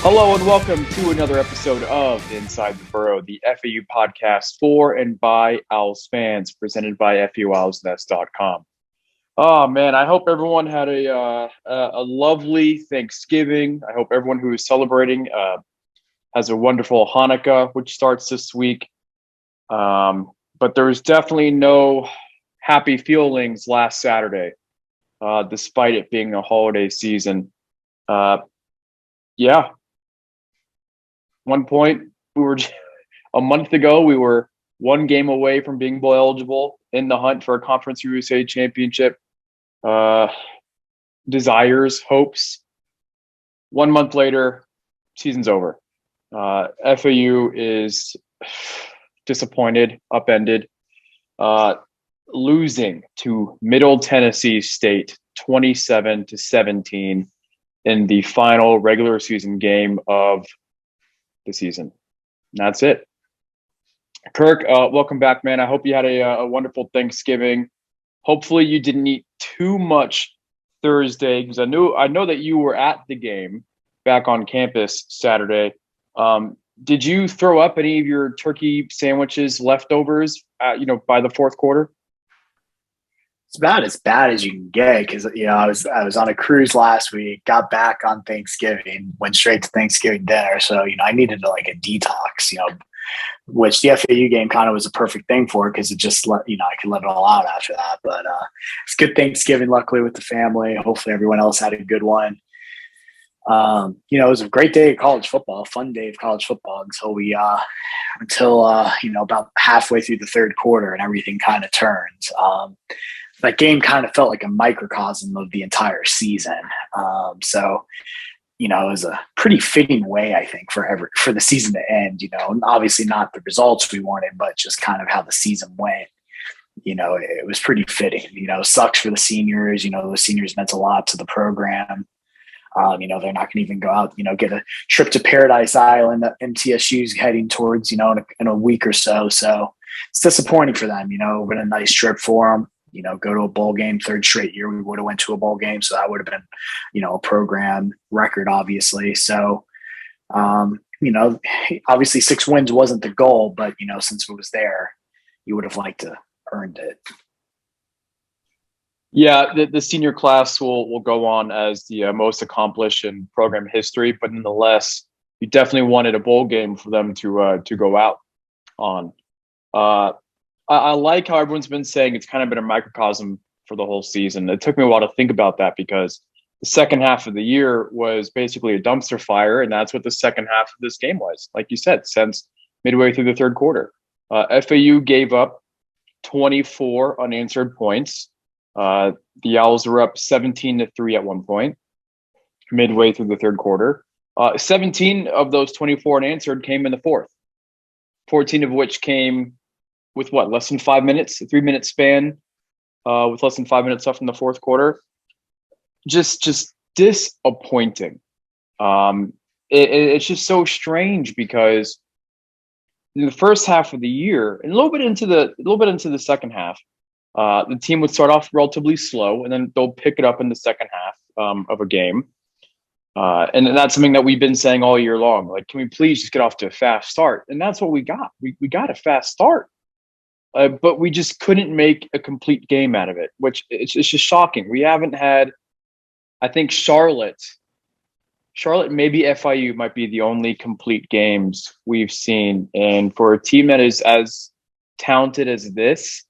Hello and welcome to another episode of Inside the Burrow, the FAU podcast for and by Owls fans, presented by FAUOwlsNest.com. Oh man, I hope everyone had a lovely Thanksgiving. I hope everyone who is celebrating has a wonderful Hanukkah, which starts this week. But there was definitely no happy feelings last Saturday, despite it being a holiday season. Yeah. One point, a month ago, we were one game away from being bowl eligible in the hunt for a Conference USA championship. Desires, hopes. 1 month later, season's over. FAU is disappointed, upended, losing to Middle Tennessee State 27-17 in the final regular season game of the season. And that's it. Kirk, welcome back, man. I hope you had a wonderful Thanksgiving. Hopefully you didn't eat too much Thursday, because I know that you were at the game back on campus Saturday. Did you throw up any of your turkey sandwiches leftovers by the fourth quarter? It's about as bad as you can get because I was on a cruise last week, got back on Thanksgiving, went straight to Thanksgiving dinner. So a a detox, which the FAU game kind of was a perfect thing for because it just I could let it all out after that. But it's good Thanksgiving, luckily with the family. Hopefully everyone else had a good one. It was a great day of college football, a fun day of college football until about halfway through the third quarter and everything kind of turns. That game kind of felt like a microcosm of the entire season. It was a pretty fitting way, I think, for the season to end, obviously not the results we wanted, but just kind of how the season went. It was pretty fitting. Sucks for the seniors. The seniors meant a lot to the program. They're not going to even go out, get a trip to Paradise Island that MTSU's heading towards, in a week or so. So it's disappointing for them, been a nice trip for them. Go to a bowl game, third straight year we would have went to a bowl game. So that would have been, a program record, obviously. So, obviously 6 wins wasn't the goal, but, since it was there, you would have liked to earned it. Yeah, the senior class will go on as the most accomplished in program history, but nonetheless, you definitely wanted a bowl game for them to go out on. I like how everyone's been saying it's kind of been a microcosm for the whole season. It took me a while to think about that because the second half of the year was basically a dumpster fire, and that's what the second half of this game was. Like you said, since midway through the third quarter, FAU gave up 24 unanswered points. The Owls were up 17-3 at one point, midway through the third quarter. 17 of those 24 unanswered came in the fourth, 14 of which came with less than 5 minutes, a 3-minute span, with less than 5 minutes left in the fourth quarter. Just disappointing. It's just so strange because in the first half of the year and a little bit into the second half, the team would start off relatively slow, and then they'll pick it up in the second half of a game. And that's something that we've been saying all year long. Like, can we please just get off to a fast start? And that's what we got. We got a fast start. But we just couldn't make a complete game out of it, which it's just shocking. We haven't had, I think Charlotte, maybe FIU might be the only complete games we've seen. And for a team that is as talented as this,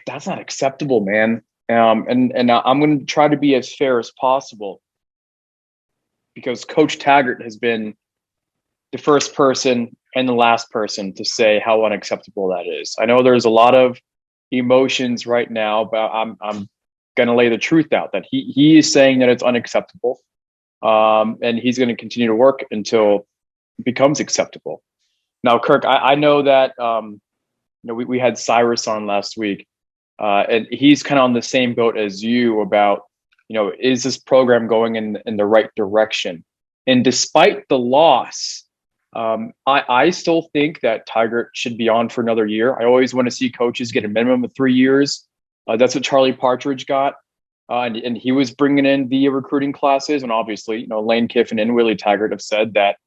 that's not acceptable, man. And I'm going to try to be as fair as possible because Coach Taggart has been the first person and the last person to say how unacceptable that is. I know there's a lot of emotions right now, but I'm going to lay the truth out that he is saying that it's unacceptable, and he's going to continue to work until it becomes acceptable. Now, Kirk, I know that we had Cyrus on last week, and he's kind of on the same boat as you about is this program going in the right direction? And despite the loss, I still think that Taggart should be on for another year. I always want to see coaches get a minimum of 3 years. That's what Charlie Partridge got. and he was bringing in the recruiting classes. And obviously, Lane Kiffin and Willie Taggart have said that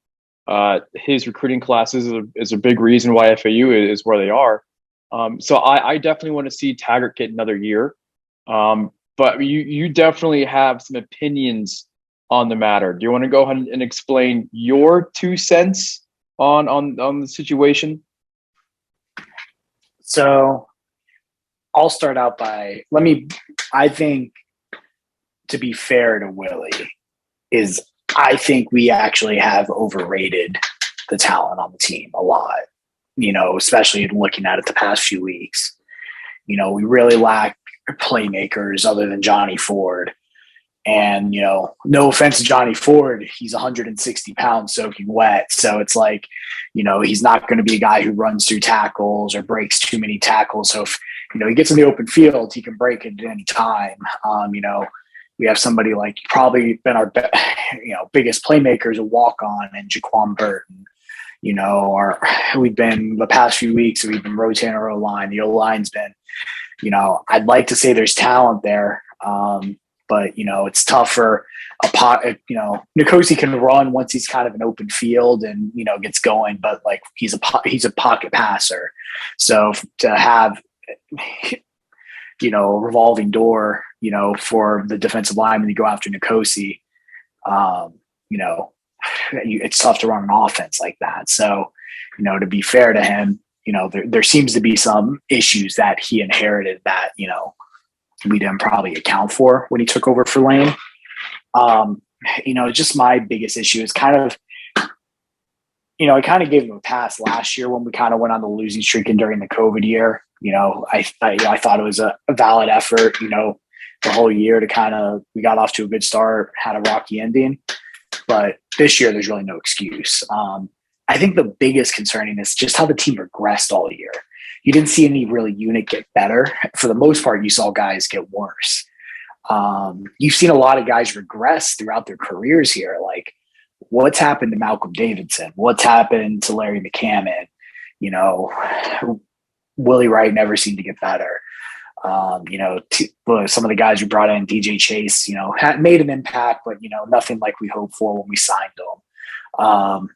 his recruiting classes is a big reason why FAU is where they are. So I definitely want to see Taggart get another year. But you definitely have some opinions on the matter. Do you want to go ahead and explain your 2 cents on the situation? So I'll start out I think, to be fair to Willie, I think we actually have overrated the talent on the team a lot, especially looking at it the past few weeks. We really lack playmakers other than Johnny Ford. And, no offense to Johnny Ford, he's 160 pounds soaking wet. So it's like, he's not going to be a guy who runs through tackles or breaks too many tackles. So if, he gets in the open field, he can break it at any time. We have somebody like probably been our biggest playmakers, a walk-on, and Jaquan Burton. We've been the past few weeks, we've been rotating our O-line. The O-line's been, I'd like to say there's talent there. But, it's tough for Nkosi can run once he's kind of an open field and, gets going, but like he's a pocket passer. So to have, a revolving door, for the defensive lineman to go after Nkosi, it's tough to run an offense like that. So, to be fair to him, there seems to be some issues that he inherited that, we didn't probably account for when he took over for Lane. Just my biggest issue is kind of, I kind of gave him a pass last year when we kind of went on the losing streak and during the COVID year. I thought it was a valid effort, the whole year we got off to a good start, had a rocky ending. But this year, there's really no excuse. I think the biggest concerning is just how the team regressed all year. You didn't see any really unit get better. For the most part, you saw guys get worse. You've seen a lot of guys regress throughout their careers here. Like, what's happened to Malcolm Davidson? What's happened to Larry McCammon? Willie Wright never seemed to get better. Some of the guys we brought in, DJ Chase, had made an impact, but, nothing like we hoped for when we signed them.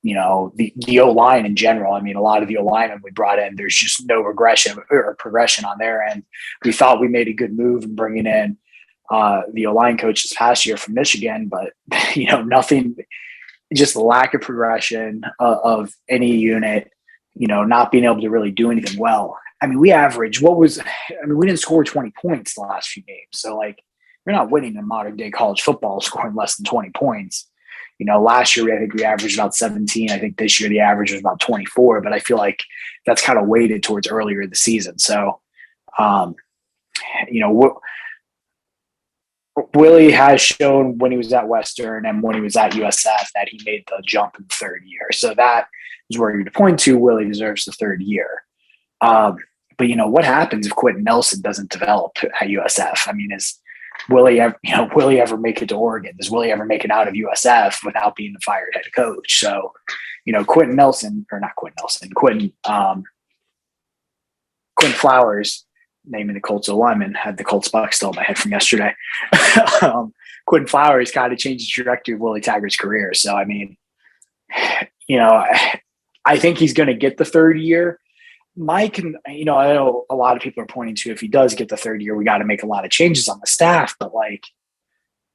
The O-line in general, a lot of the O-linemen we brought in, there's just no regression or progression on their end. We thought we made a good move in bringing in the O-line coach this past year from Michigan, but, nothing, just the lack of progression of any unit, not being able to really do anything well. We averaged we didn't score 20 points the last few games. So, like, you're not winning in modern day college football scoring less than 20 points. Last year, I think we averaged about 17. I think this year the average was about 24, but I feel like that's kind of weighted towards earlier in the season. So, Willie has shown when he was at Western and when he was at USF that he made the jump in the third year. So that is where you'd point to Willie deserves the third year. But what happens if Quentin Nelson doesn't develop at USF? Is Willie ever make it to Oregon? Does Willie ever make it out of USF without being the fired head coach? So, Quentin Flowers, naming the Colts O-lineman, had the Colts buck still in my head from yesterday. Quentin Flowers kind of changed the trajectory of Willie Taggart's career. So, I think he's going to get the third year. Mike, I know a lot of people are pointing to if he does get the third year, we got to make a lot of changes on the staff. But, like,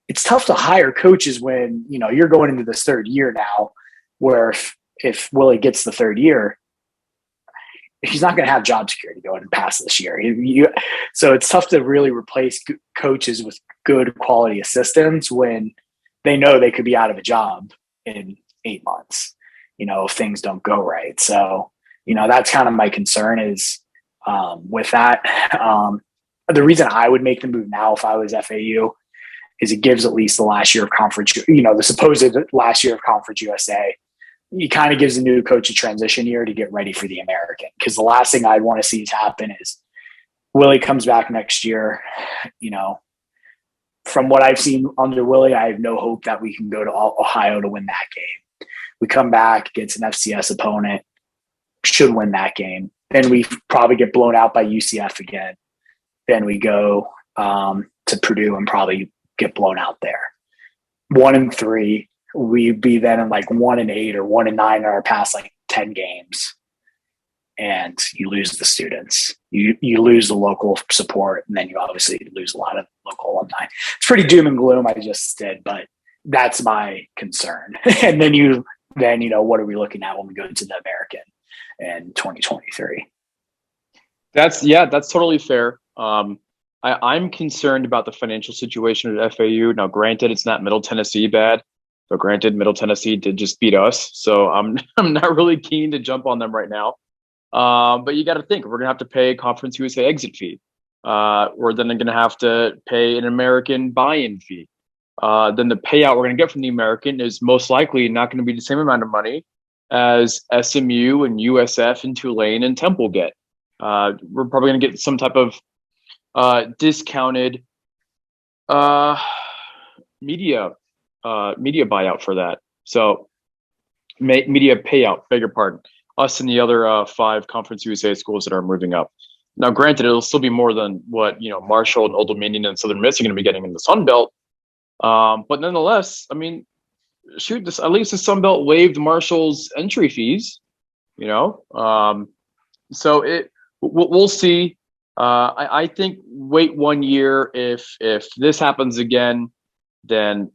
it's tough to hire coaches when, you're going into this third year now where if Willie gets the third year, he's not going to have job security going past this year. So it's tough to really replace coaches with good quality assistants when they know they could be out of a job in 8 months, if things don't go right. So, that's kind of my concern is with that. The reason I would make the move now if I was FAU is it gives at least the last year of conference, the supposed last year of Conference USA. It kind of gives the new coach a transition year to get ready for the American. Because the last thing I'd want to see happen is Willie comes back next year. From what I've seen under Willie, I have no hope that we can go to Ohio to win that game. We come back against an FCS opponent, should win that game. Then we probably get blown out by UCF again. Then we go to Purdue and probably get blown out there. 1-3, we'd be then in like 1-8 or 1-9 in our past like 10 games. And you lose the students, you lose the local support, and then you obviously lose a lot of local alumni. It's pretty doom and gloom I just did, but that's my concern. And then what are we looking at when we go to the American in 2023? That's totally fair. I'm concerned about the financial situation at FAU. Now, granted, it's not Middle Tennessee bad, but granted, Middle Tennessee did just beat us, so I'm not really keen to jump on them right now. But you got to think, we're going to have to pay a Conference USA exit fee. We're then going to have to pay an American buy-in fee. Then the payout we're going to get from the American is most likely not going to be the same amount of money as SMU and USF and Tulane and Temple get. We're probably going to get some type of discounted media buyout for that. So media payout, beg your pardon. Us and the other 5 Conference USA schools that are moving up. Now, granted, it'll still be more than what Marshall and Old Dominion and Southern Miss are going to be getting in the Sun Belt. But nonetheless, I mean, shoot, at least the Sun Belt waived Marshall's entry fees. So we'll see. I think wait 1 year. If this happens again, then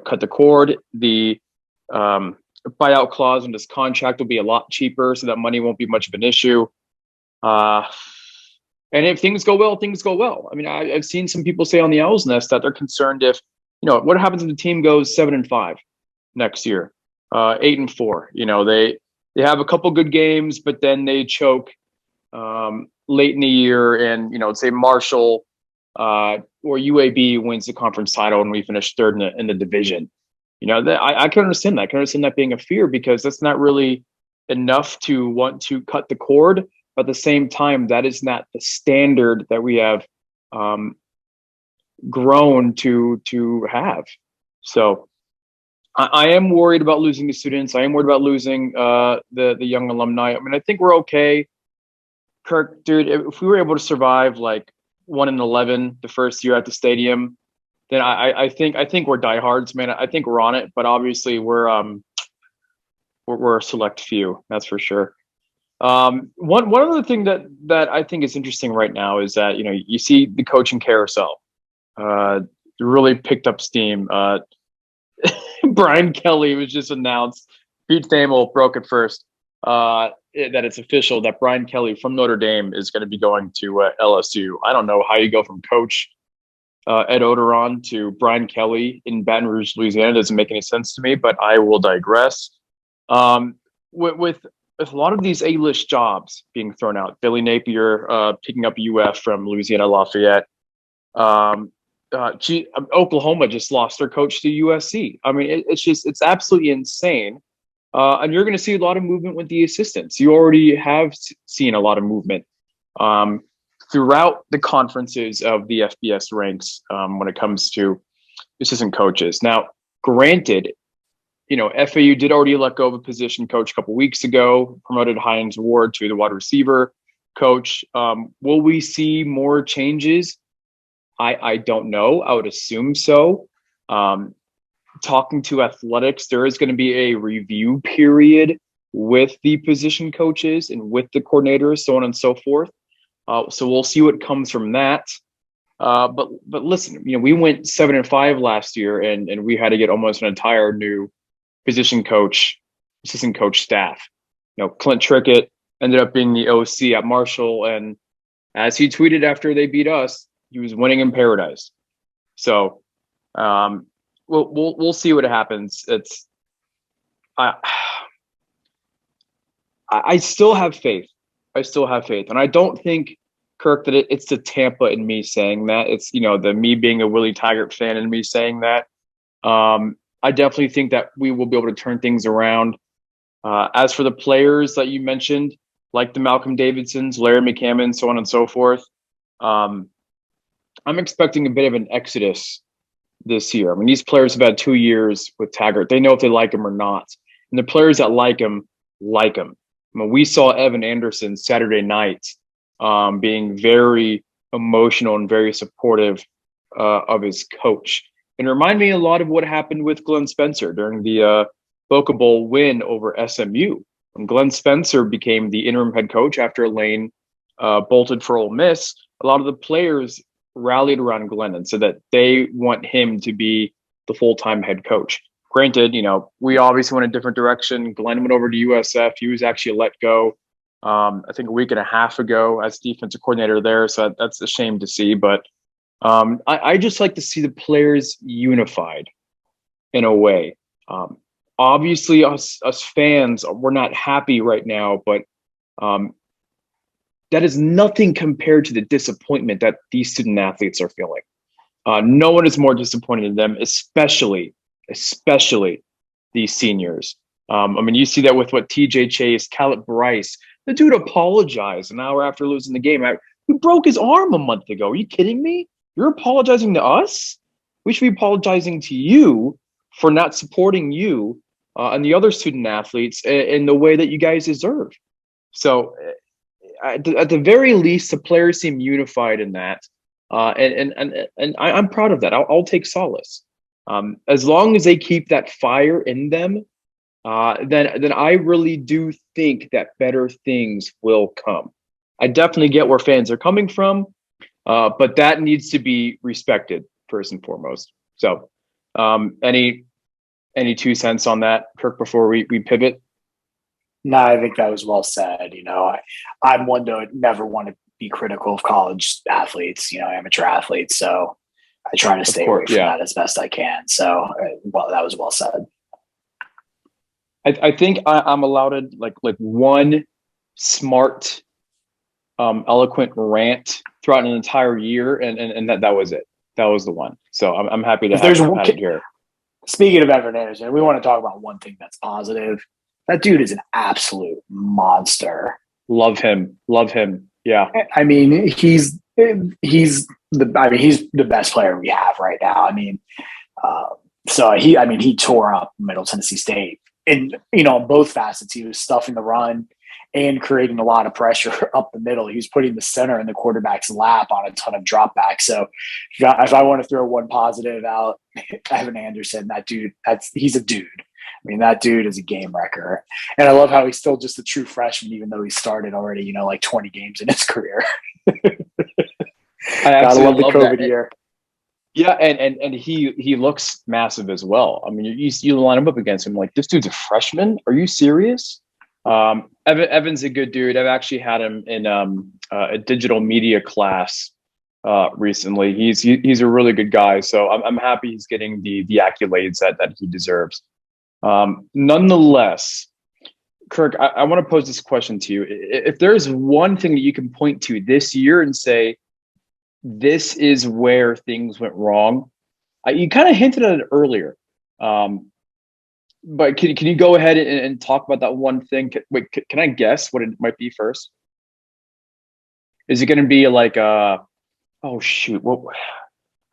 cut the cord. The buyout clause in this contract will be a lot cheaper, so that money won't be much of an issue. And if things go well, things go well. I mean, I've seen some people say on the Owl's Nest that they're concerned if what happens if the team goes 7-5 next year, 8-4. They have a couple good games, but then they choke late in the year, and say Marshall or UAB wins the conference title, and we finish third in the division. I can understand that. I can understand that being a fear, because that's not really enough to want to cut the cord. But at the same time, that is not the standard that we have grown to have. So I am worried about losing the students. I am worried about losing the young alumni. I mean, I think we're okay. Kirk, dude, if we were able to survive like 1-11 the first year at the stadium, then I think we're diehards, man. I think we're on it, but obviously we're a select few, that's for sure. One other thing that I think is interesting right now is that you see the coaching carousel really picked up steam. Brian Kelly was just announced. Pete Thamel broke it first that it's official that Brian Kelly from Notre Dame is going to be going to LSU. I don't know how you go from coach Ed Oderon to Brian Kelly in Baton Rouge, Louisiana. Doesn't make any sense to me, but I will digress. With a lot of these A-list jobs being thrown out, Billy Napier picking up UF from Louisiana Lafayette. Oklahoma just lost their coach to USC. I mean, it's absolutely insane. And you're going to see a lot of movement with the assistants. You already have seen a lot of movement throughout the conferences of the FBS ranks when it comes to assistant coaches. Now, granted, FAU did already let go of a position coach a couple weeks ago, promoted Hines Ward to the wide receiver coach. Will we see more changes? I don't know. I would assume so. Talking to athletics, there is going to be a review period with the position coaches and with the coordinators, so on and so forth. So we'll see what comes from that. But listen, we went 7-5 last year, and we had to get almost an entire new position coach, assistant coach staff. Clint Trickett ended up being the OC at Marshall, and as he tweeted after they beat us, he was winning in paradise. So we'll see what happens. I still have faith. And I don't think, Kirk, that it's the Tampa in me saying that. It's, the me being a Willie Taggart fan and me saying that. I definitely think that we will be able to turn things around. As for the players that you mentioned, like the Malcolm Davidsons, Larry McCammon, so on and so forth, I'm expecting a bit of an exodus this year. I mean, these players have had 2 years with Taggart. They know if they like him or not. And the players that like him, like him. I mean, we saw Evan Anderson Saturday night being very emotional and very supportive of his coach. And it reminded me a lot of what happened with Glenn Spencer during the Boca Bowl win over SMU. When Glenn Spencer became the interim head coach after Lane bolted for Ole Miss, a lot of the players rallied around Glenn and said that they want him to be the full-time head coach. Granted, we obviously went a different direction. Glenn went over to USF. He was actually let go, I think a week and a half ago as defensive coordinator there. So that's a shame to see. But I just like to see the players unified in a way. Obviously, us fans, we're not happy right now, but that is nothing compared to the disappointment that these student athletes are feeling. No one is more disappointed in them, especially these seniors. You see that with what TJ Chase, Khaled Bryce, the dude apologized an hour after losing the game. He broke his arm a month ago. Are you kidding me? You're apologizing to us? We should be apologizing to you for not supporting you and the other student athletes in the way that you guys deserve. So at the very least, the players seem unified in that. And I'm proud of that. I'll take solace. As long as they keep that fire in them, then I really do think that better things will come. I definitely get where fans are coming from, but that needs to be respected first and foremost. So, any 2 cents on that, Kirk, before we pivot? No, I think that was well said. I'm one to never want to be critical of college athletes, amateur athletes. So I try to stay away from that as best I can. So, that was well said. I think I'm allowed like one smart, eloquent rant throughout an entire year, and that was it. That was the one. So I'm happy to have it here. Speaking of Evan Anderson, we want to talk about one thing that's positive. That dude is an absolute monster. Love him. Yeah. He's the best player we have right now. He tore up Middle Tennessee State. And, on both facets, he was stuffing the run and creating a lot of pressure up the middle. He was putting the center in the quarterback's lap on a ton of dropbacks. So if I want to throw one positive out, Evan Anderson, that dude, he's a dude. That dude is a game wrecker. And I love how he's still just a true freshman, even though he started already, 20 games in his career. I love the COVID year. Yeah, and he looks massive as well. You line him up against him, like, this dude's a freshman? Are you serious? Evan's a good dude. I've actually had him in a digital media class recently. He's a really good guy. So I'm happy he's getting the accolades that he deserves. Nonetheless, Kirk, I want to pose this question to you. If there's one thing that you can point to this year and say, this is where things went wrong, you kind of hinted at it earlier. But can you go ahead and talk about that one thing? Can I guess what it might be first? Is it going to be like, oh shoot,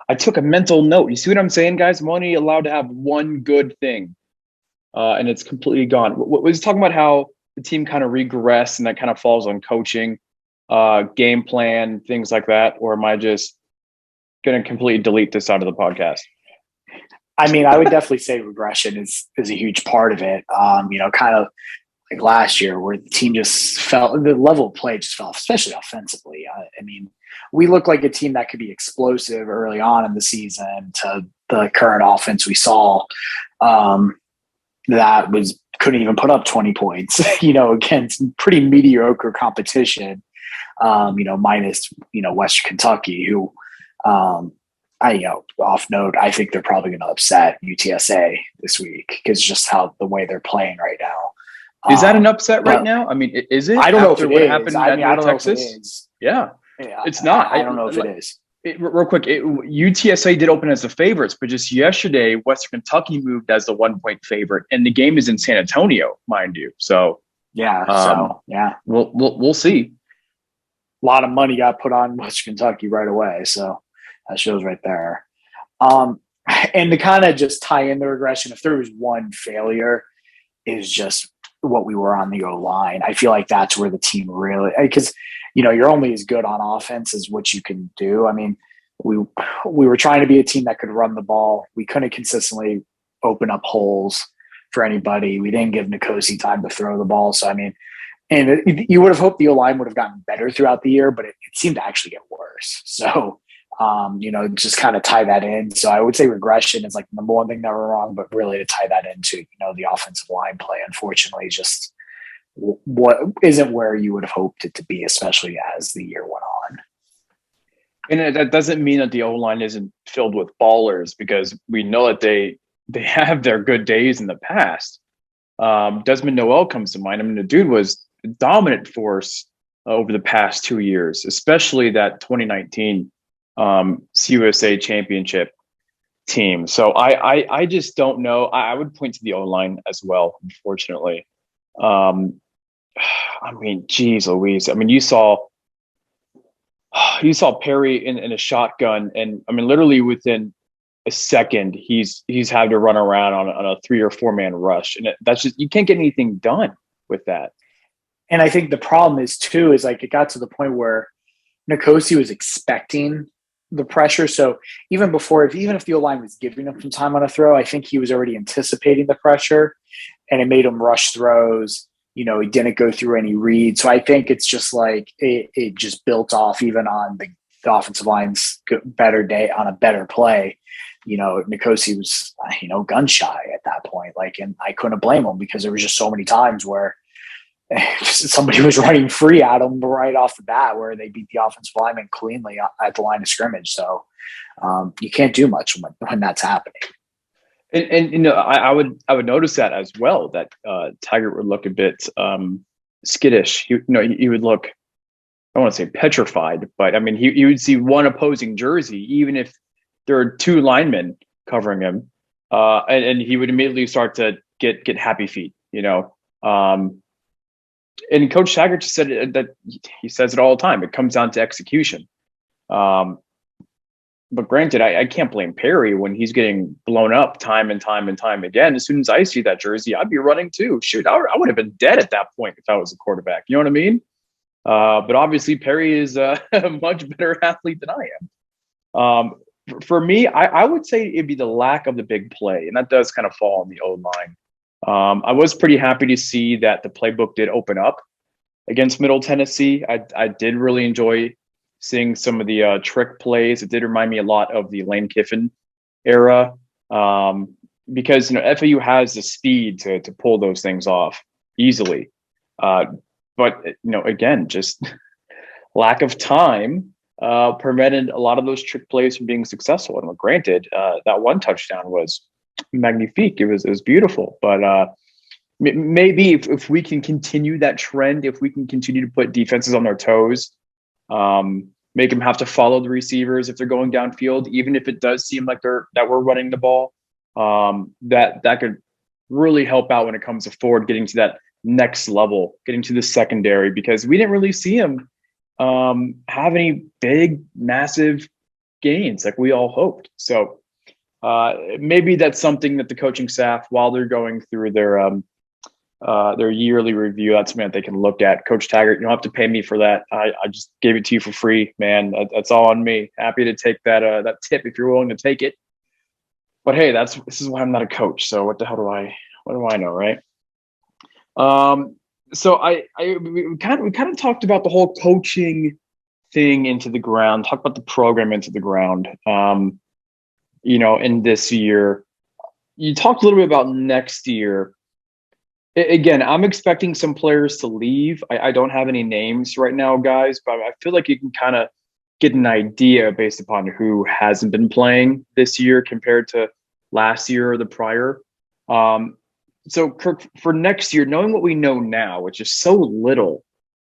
I took a mental note. You see what I'm saying, guys? I'm only allowed to have one good thing. And it's completely gone. Was talking about how the team kind of regressed and that kind of falls on coaching, game plan, things like that? Or am I just going to completely delete this out of the podcast? I would definitely say regression is a huge part of it. Kind of like last year where the team just fell, the level of play just fell, especially offensively. We look like a team that could be explosive early on in the season to the current offense we saw. That couldn't even put up 20 points, against pretty mediocre competition, minus, Western Kentucky, who, off note, I think they're probably going to upset UTSA this week because just how the way they're playing right now. Is that an upset right now? Is it? I don't know if it is. Happened I don't Texas? know if it is. Yeah, it's not. I don't know if it is. Real quick, UTSA did open as the favorites, but just yesterday, Western Kentucky moved as the 1-point favorite, and the game is in San Antonio, mind you. So we'll see. A lot of money got put on Western Kentucky right away, so that shows right there. And to kind of just tie in the regression, if there was one failure, is just what we were on the O-line. I feel like that's where the team really, because you're only as good on offense as what you can do. If you have a we we were trying to be a team that could run the ball. We couldn't consistently open up holes for anybody. We didn't give Nkosi time to throw the ball. So I mean, and you would have hoped the O-line would have gotten better throughout the year, but it seemed to actually get worse. So just kind of tie that in. So I would say regression is like the number one thing that we're wrong, but really to tie that into, the offensive line play, unfortunately, just what isn't where you would have hoped it to be, especially as the year went on. And that doesn't mean that the O-line isn't filled with ballers, because we know that they have their good days in the past. Desmond Noel comes to mind. I mean, the dude was a dominant force over the past 2 years, especially that 2019 CUSA championship team. So I just don't know. I would point to the O-line as well, unfortunately. I mean, geez Louise. I mean, you saw Perry in a shotgun, and I mean, literally within a second, he's had to run around on a 3 or 4 man rush, and that's just, you can't get anything done with that. And I think the problem is too, is like it got to the point where Nkosi was expecting the pressure. So even if the O-line was giving him some time on a throw, I think he was already anticipating the pressure, and it made him rush throws. He didn't go through any reads. So I think it's just like it just built off even on the offensive line's better day on a better play. Nkosi was, gun shy at that point. And I couldn't blame him, because there was just so many times where somebody was running free at him right off the bat, where they beat the offensive lineman cleanly at the line of scrimmage. So you can't do much when that's happening. And I would notice that as well, that Taggart would look a bit skittish. He would look, I don't want to say petrified, but I mean, he would see one opposing jersey, even if there are 2 linemen covering him, and he would immediately start to get happy feet. And Coach Taggart just said that he says it all the time. It comes down to execution. But granted, I can't blame Perry when he's getting blown up time and time and time again. As soon as I see that jersey, I'd be running too. Shoot, I would have been dead at that point if I was a quarterback. You know what I mean? But obviously, Perry is a much better athlete than I am. For me, I would say it'd be the lack of the big play, and that does kind of fall on the O-line. I was pretty happy to see that the playbook did open up against Middle Tennessee. I did really enjoy seeing some of the trick plays. It did remind me a lot of the Lane Kiffin era, because FAU has the speed to pull those things off easily. But again, just lack of time prevented a lot of those trick plays from being successful. And granted, that one touchdown was magnifique. It was beautiful. But maybe if we can continue that trend, if we can continue to put defenses on their toes, make them have to follow the receivers if they're going downfield, even if it does seem like that we're running the ball, that could really help out when it comes to forward, getting to that next level, getting to the secondary, because we didn't really see him have any big, massive gains like we all hoped. So maybe that's something that the coaching staff, while they're going through their yearly review, that's something that they can look at. Coach Taggart, you don't have to pay me for that. I just gave it to you for free, man. That's all on me. Happy to take that tip if you're willing to take it. But hey, this is why I'm not a coach. So what the hell do I know, right? So we kind of talked about the whole coaching thing into the ground, talked about the program into the ground. In this year, you talked a little bit about next year. Again, I'm expecting some players to leave. I don't have any names right now, guys, but I feel like you can kind of get an idea based upon who hasn't been playing this year compared to last year or the prior. So, Kirk, for next year, knowing what we know now, which is so little,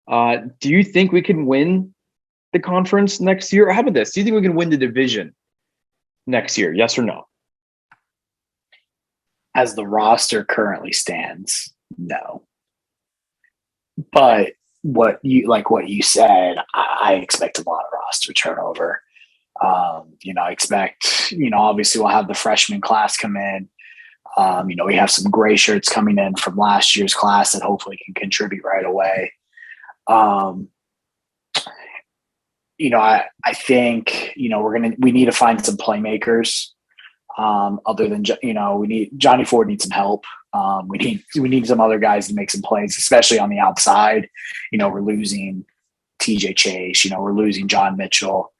do you think we can win the conference next year? Or how about this? Do you think we can win the division next year? Yes or no? As the roster currently stands, no. But what you said, I expect a lot of roster turnover. I expect, obviously we'll have the freshman class come in. We have some gray shirts coming in from last year's class that hopefully can contribute right away. I think, we need to find some playmakers. Other than, Johnny Ford needs some help. We need some other guys to make some plays, especially on the outside. We're losing TJ Chase, we're losing John Mitchell.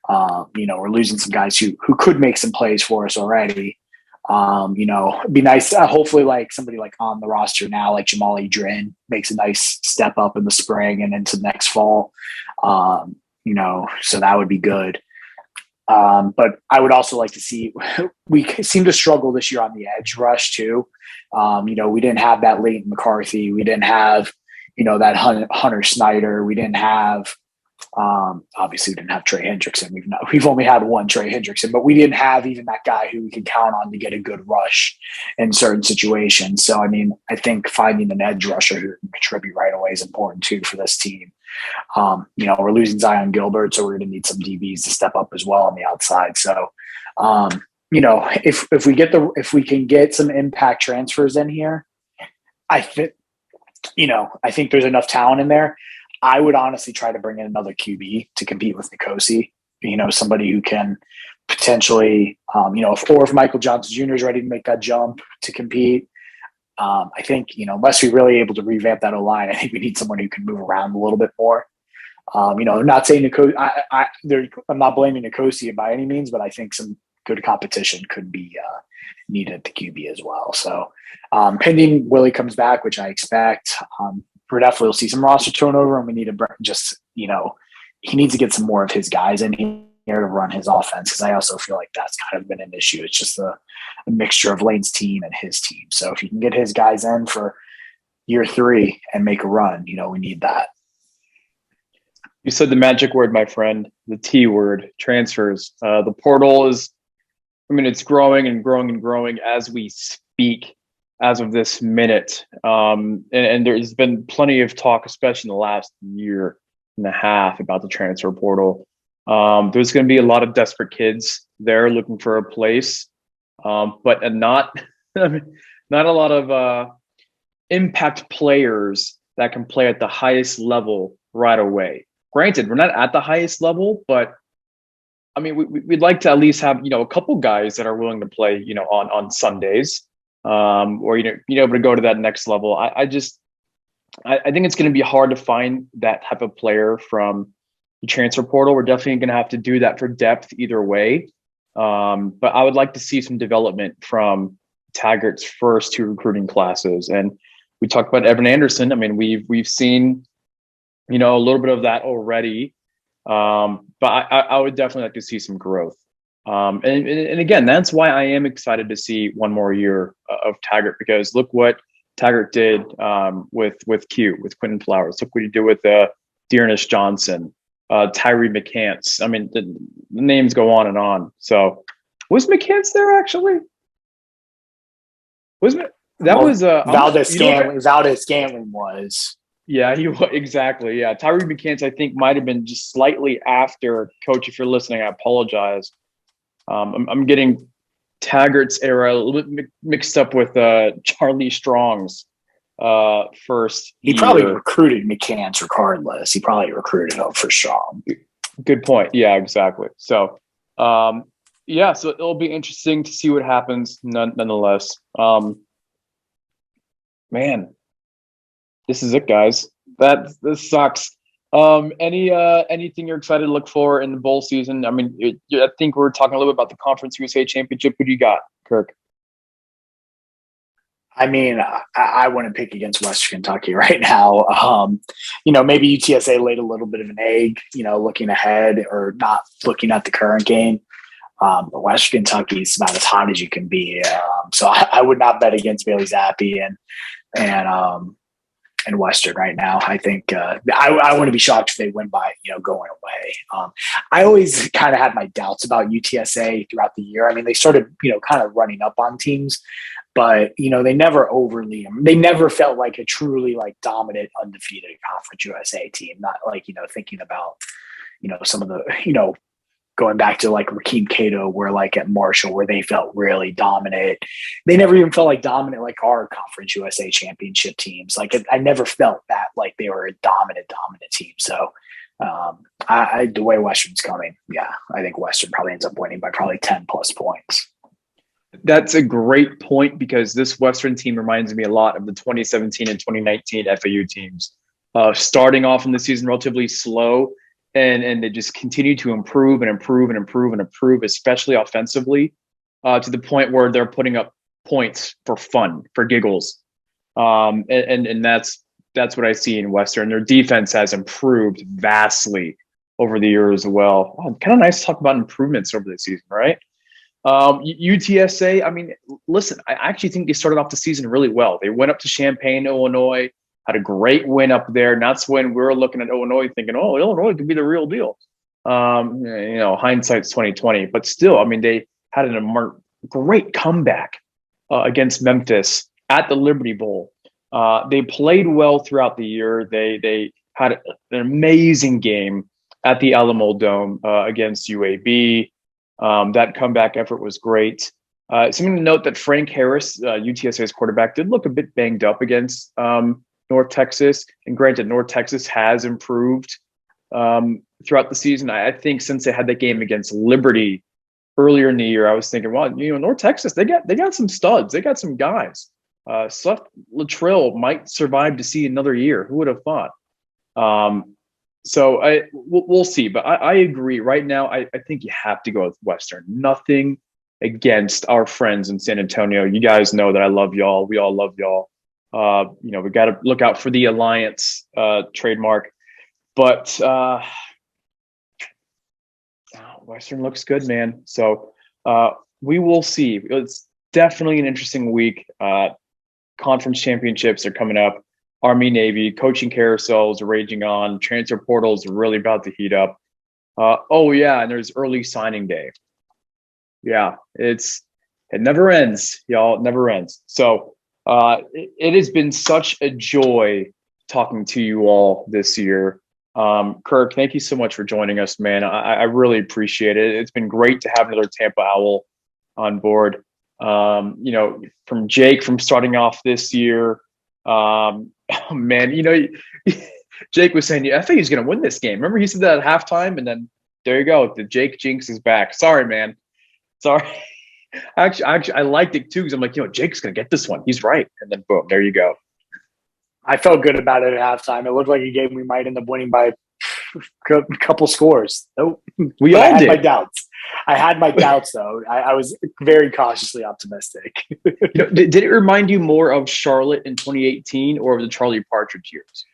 We're losing some guys who could make some plays for us already. It'd be nice. Hopefully, like somebody like on the roster now, like Jamal Adrian, makes a nice step up in the spring and into next fall. So that would be good. But I would also like to see. We seem to struggle this year on the edge rush too. We didn't have that Leighton McCarthy. We didn't have, that Hunter Snyder. We didn't have. Obviously, we didn't have Trey Hendrickson. We've only had one Trey Hendrickson, but we didn't have even that guy who we can count on to get a good rush in certain situations. So, I think finding an edge rusher who can contribute right away is important too for this team. We're losing Zion Gilbert, so we're going to need some DBs to step up as well on the outside. So, if we can get some impact transfers in here, I think there's enough talent in there. I would honestly try to bring in another QB to compete with Nkosi, somebody who can potentially, if Michael Johnson Jr. is ready to make that jump to compete. I think, unless we're really able to revamp that O-line, I think we need someone who can move around a little bit more. I'm not saying Nkosi, I'm not blaming Nkosi by any means, but I think some good competition could be needed at the QB as well. So pending Willie comes back, which I expect, we definitely will see some roster turnover, and we need to he needs to get some more of his guys in here to run his offense, because I also feel like that's kind of been an issue. It's just a mixture of Lane's team and his team. So if you can get his guys in for year 3 and make a run, we need that. You said the magic word, my friend, the T word, transfers. The portal is, it's growing and growing and growing as we speak. As of this minute. And there's been plenty of talk, especially in the last year and a half, about the transfer portal. There's going to be a lot of desperate kids there looking for a place, but not a lot of impact players that can play at the highest level right away. Granted, we're not at the highest level, but we'd like to at least have, a couple guys that are willing to play, on Sundays. Or able to go to that next level. I think it's going to be hard to find that type of player from the transfer portal. We're definitely going to have to do that for depth either way. But I would like to see some development from Taggart's first 2 recruiting classes. And we talked about Evan Anderson. We've seen, a little bit of that already. But I would definitely like to see some growth. And again, that's why I am excited to see one more year of Taggart, because look what Taggart did with Quentin Flowers. Look what he did with Dearness Johnson, Tyree McCants. The names go on and on. So was McCants there actually? Valdez Scantling was. Yeah, he was exactly. Yeah, Tyree McCants I think might have been just slightly after. Coach, if you're listening, I apologize. I'm getting Taggart's era a little bit mixed up with Charlie Strong's first. He probably recruited McCants regardless. He probably recruited him for Strong. Good point. Yeah, exactly. So, so it'll be interesting to see what happens. Nonetheless, man, this is it, guys. This sucks. Anything you're excited to look for in the bowl season? I think we're talking a little bit about the Conference USA Championship. Who do you got, Kirk? I wouldn't pick against Western Kentucky right now. Maybe UTSA laid a little bit of an egg, looking ahead or not looking at the current game. But Western Kentucky is about as hot as you can be. So I would not bet against Bailey Zappi and Western right now. I think I wouldn't be shocked if they win by, going away. I always kind of had my doubts about UTSA throughout the year. They started, kind of running up on teams, but, they never felt like a truly dominant, undefeated Conference USA team. Not thinking about, some of the, going back to Rakeem Cato, where at Marshall, where they felt really dominant. They never even felt dominant like our Conference USA championship teams. I never felt that they were a dominant team. So The way Western's coming, yeah, I think Western probably ends up winning by probably 10 plus points. That's a great point because this Western team reminds me a lot of the 2017 and 2019 FAU teams. Starting off in the season relatively slow, and they just continue to improve and improve and improve and improve, especially offensively, to the point where they're putting up points for fun, for giggles. And that's what I see in Western. Their defense has improved vastly over the year as well. Kind of nice to talk about improvements over the season, right? UTSA, I mean, listen, I actually think they started off the season really well. They went up to Champaign, Illinois, had a great win up there. And that's when we were looking at Illinois thinking, oh, Illinois could be the real deal. Hindsight's 2020. But still, I mean, they had a great comeback against Memphis at the Liberty Bowl. They played well throughout the year. They had an amazing game at the Alamo Dome against UAB. That comeback effort was great. Something to note that Frank Harris, UTSA's quarterback, did look a bit banged up against North Texas. And granted, North Texas has improved throughout the season. I think since they had that game against Liberty earlier in the year, I was thinking, well, North Texas, they got some studs. They got some guys. Seth Luttrell might survive to see another year. Who would have thought? So we'll see. But I agree. Right now, I think you have to go with Western. Nothing against our friends in San Antonio. You guys know that I love y'all. We all love y'all. We got to look out for the Alliance trademark. But Western looks good, man. So we will see. It's definitely an interesting week. Conference championships are coming up. Army, Navy, coaching carousels are raging on. Transfer portals are really about to heat up. And there's early signing day. Yeah, it never ends, y'all. It never ends. So it has been such a joy talking to you all this year. Kirk, thank you so much for joining us, man. I really appreciate it. It's been great to have another Tampa Owl on board. From Jake, from starting off this year, Jake was saying, I think he's going to win this game. Remember he said that at halftime, and then there you go. The Jake jinx is back. Sorry, man. Sorry. Actually, I liked it too because I'm like, Jake's going to get this one. He's right. And then boom, there you go. I felt good about it at halftime. It looked like a game we might end up winning by a couple scores. Nope. We all did. I had my doubts, though. I was very cautiously optimistic. Did it remind you more of Charlotte in 2018 or of the Charlie Partridge years?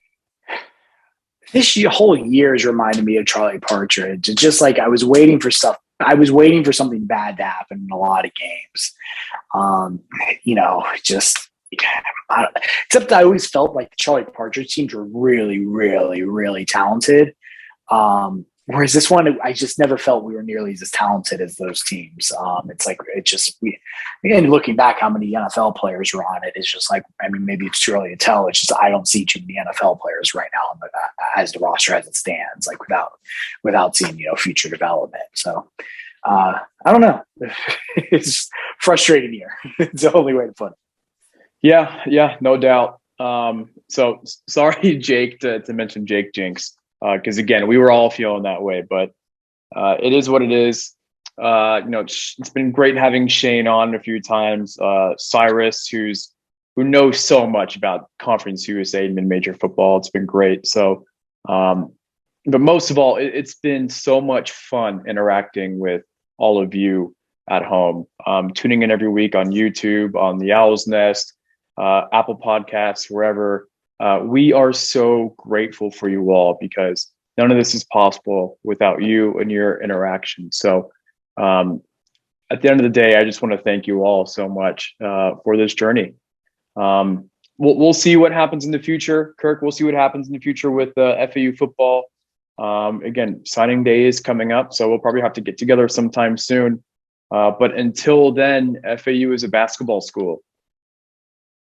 This whole year has reminded me of Charlie Partridge. It's just like I was waiting for stuff. I was waiting for something bad to happen in a lot of games. Except I always felt like the Charlie Partridge teams were really, really, really talented. Whereas this one, I just never felt we were nearly as talented as those teams. And looking back, how many NFL players were on it is just like, I mean, maybe it's too early to tell. It's just I don't see too many NFL players right now as the roster as it stands, like without seeing future development. So I don't know. It's frustrating here. It's the only way to put it. Yeah, no doubt. So sorry, Jake, to mention Jake Jinx. Because again, we were all feeling that way, but it is what it is. It's been great having Shane on a few times. Cyrus, who knows so much about Conference USA and mid-major football. It's been great. So, but most of all, it's been so much fun interacting with all of you at home, tuning in every week on YouTube, on the Owl's Nest, Apple Podcasts, wherever. We are so grateful for you all because none of this is possible without you and your interaction. So at the end of the day, I just want to thank you all so much for this journey. We'll see what happens in the future. Kirk, we'll see what happens in the future with FAU football. Again, signing day is coming up, so we'll probably have to get together sometime soon. But until then, FAU is a basketball school,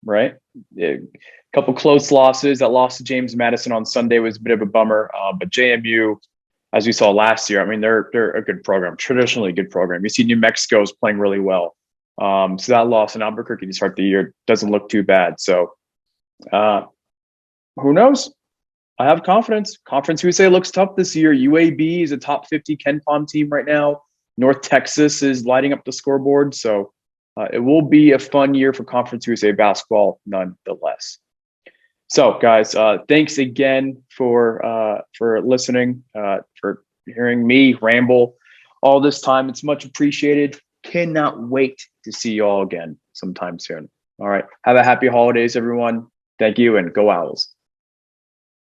right? A couple close losses. That loss to James Madison on Sunday was a bit of a bummer. But JMU, as we saw last year, I mean, they're a good program, traditionally a good program. You see New Mexico is playing really well. So that loss in Albuquerque to start the year doesn't look too bad. So who knows? I have confidence. Conference USA looks tough this year. UAB is a top 50 Ken Pom team right now. North Texas is lighting up the scoreboard. So it will be a fun year for Conference USA basketball, nonetheless. So, guys, thanks again for listening, for hearing me ramble all this time. It's much appreciated. Cannot wait to see you all again sometime soon. All right. Have a happy holidays, everyone. Thank you, and go Owls.